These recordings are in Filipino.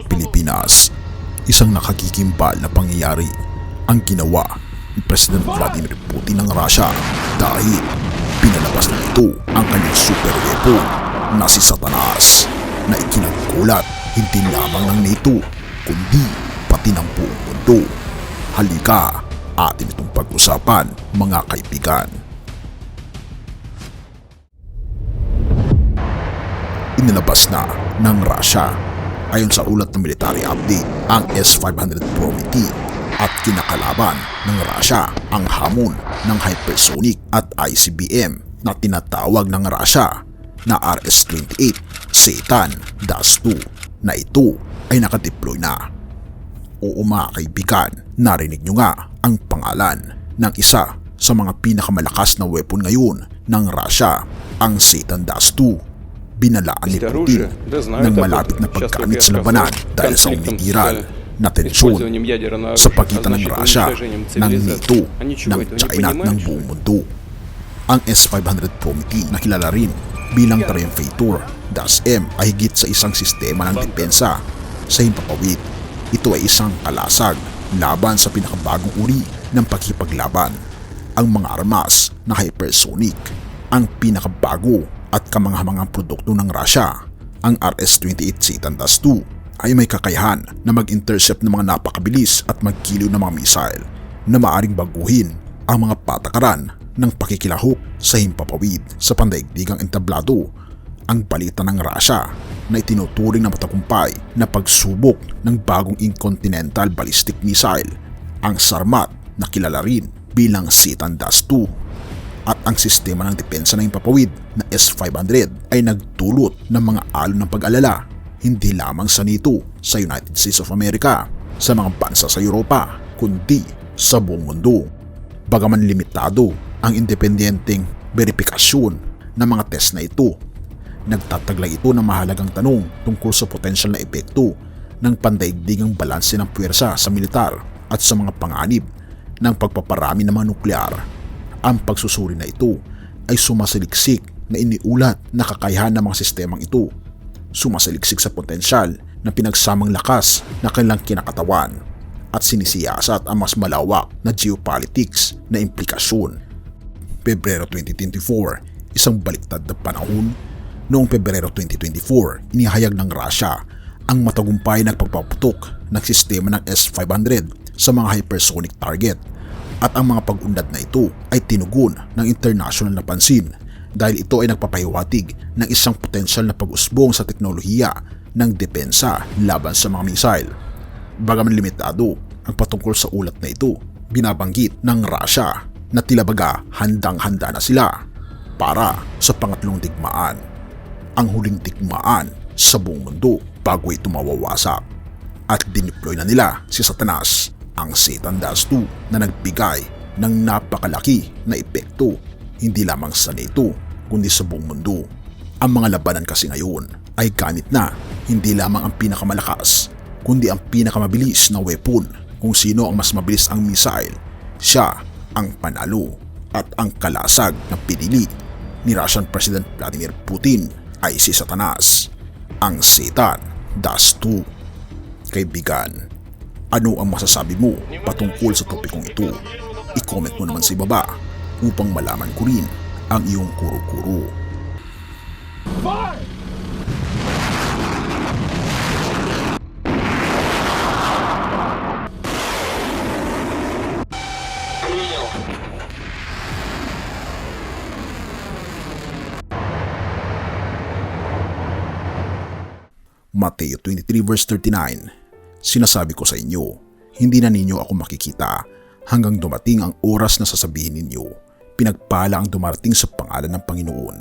Pilipinas, isang nakakikimbal na pangyayari ang ginawa ni President Vladimir Putin ng Russia dahil pinalabas na ito ang kanyang super weapon na si Satanas na ikinagkulat hindi lamang ng NATO kundi pati ng buong mundo. Halika, atin itong pag-usapan mga kaibigan. Inilabas na ng Russia ayon sa ulat ng military update ang S-500 Prometei at kinakalaban ng Russia ang hamon ng hypersonic at ICBM na tinatawag ng Russia na RS-28 Satan-2 na ito ay nakadeploy na. Oo mga kaibigan, narinig nyo nga ang pangalan ng isa sa mga pinakamalakas na weapon ngayon ng Russia, ang Satan-2. Binalaan ni Putin ng malapit na pagkamit sa labanan dahil sa umiiral na tensyon sa pagitan ng Russia, ng NATO, ng China at ng buong mundo. Ang S-500 Prometei na kilala rin bilang Triumphator -M ay higit sa isang sistema ng depensa sa himpapawid. Ito ay isang kalasag laban sa pinakabagong uri ng pakikipaglaban, ang mga armas na hypersonic. Ang pinakabago at kamanghamangang produkto ng Russia, ang RS-28 Satan-2 ay may kakayahan na mag-intercept ng mga napakabilis at magkiliw na mga missile na maaring baguhin ang mga patakaran ng pakikilahok sa himpapawid sa pandaigdigang entablado. Ang balita ng Russia na itinuturing na matagumpay na pagsubok ng bagong intercontinental ballistic missile, ang Sarmat na kilala rin bilang Satan-2. At ang sistema ng depensa ng himpapawid na S-500 ay nagdulot ng mga alon ng pag-alala hindi lamang sa NATO, sa United States of America, sa mga bansa sa Europa, kundi sa buong mundo. Bagaman limitado ang independenteng verifikasyon ng mga test na ito, nagtataglay ito ng mahalagang tanong tungkol sa potensyal na epekto ng pandaigdigang balanse ng puwersa sa militar at sa mga panganib ng pagpaparami ng mga nuklear. Ang pagsusuri na ito ay sumasaliksik na iniulat na kakayahan ng mga sistemang ito, sumasaliksik sa potensyal na pinagsamang lakas na kanilang kinakatawan at sinisiyasat ang mas malawak na geopolitics na implikasyon. Pebrero 2024, isang baliktad na panahon. Noong Pebrero 2024, inihayag ng Russia ang matagumpay na pagpaputok ng sistema ng S-500 sa mga hypersonic target. At ang mga pag-unlad na ito ay tinugon ng international na pansin dahil ito ay nagpapahiwatig ng isang potensyal na pag-usbong sa teknolohiya ng depensa laban sa mga missile. Bagaman limitado ang patungkol sa ulat na ito, binabanggit ng Russia na tila baga handang-handa na sila para sa pangatlong digmaan, ang huling digmaan sa buong mundo bago ito mawawasak. At dineploy na nila si Satanas, ang Satan-2 na nagbigay ng napakalaki na epekto hindi lamang sa NATO kundi sa buong mundo. Ang mga labanan kasi ngayon ay ganit na hindi lamang ang pinakamalakas kundi ang pinakamabilis na weapon. Kung sino ang mas mabilis ang missile, siya ang panalo. At ang kalasag na pinili ni Russian President Vladimir Putin ay si Satanas, ang Satan-2. Kaibigan, ano ang masasabi mo patungkol sa topikong ito? I-comment mo naman sa ibaba upang malaman ko rin ang iyong kuro-kuro. Mateo 23 verse 39. Sinasabi ko sa inyo, hindi na ninyo ako makikita hanggang dumating ang oras na sasabihin ninyo, pinagpala ang dumarating sa pangalan ng Panginoon.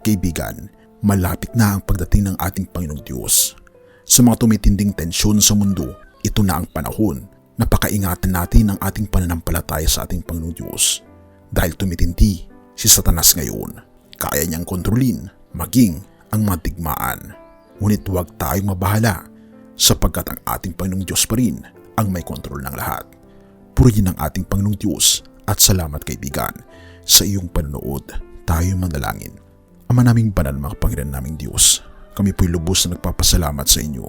Kaibigan, malapit na ang pagdating ng ating Panginoong Diyos. Sa mga tumitinding tensyon sa mundo, ito na ang panahon na pakaingatan natin ang ating pananampalataya sa ating Panginoong Diyos. Dahil tumitindi si Satanas ngayon, kaya niyang kontrolin maging ang mga digmaan. Ngunit huwag tayong mabahala, sapagkat ang ating Panginoong Diyos pa rin ang may kontrol ng lahat. Purihin ang ating Panginoong Diyos at salamat kaibigan sa iyong panonood. Tayo manalangin. Ama naming banal mga Panginoon naming Diyos, Kami po'y lubos na nagpapasalamat sa inyo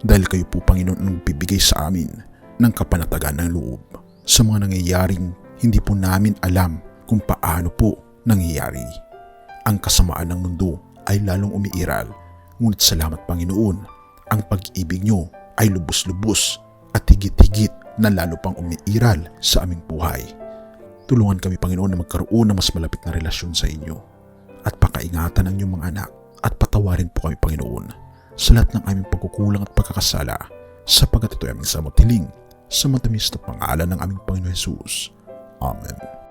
dahil kayo po, Panginoon, ang nagbibigay sa amin ng kapanatagan ng loob sa mga nangyayaring hindi po namin alam kung paano po nangyayari. Ang kasamaan ng mundo ay lalong umiiral, ngunit salamat, Panginoon, ang pag-ibig nyo ay lubos-lubos at higit-higit na lalo pang umiiral sa aming buhay. Tulungan kami, Panginoon, na magkaroon ng mas malapit na relasyon sa inyo at pakaingatan ang inyong mga anak at patawarin po kami, Panginoon, sa lahat ng aming pagkukulang at pagkakasala, sapagkat ito ay aming samot hiling sa matamis na pangalan ng aming Panginoon Jesus. Amen.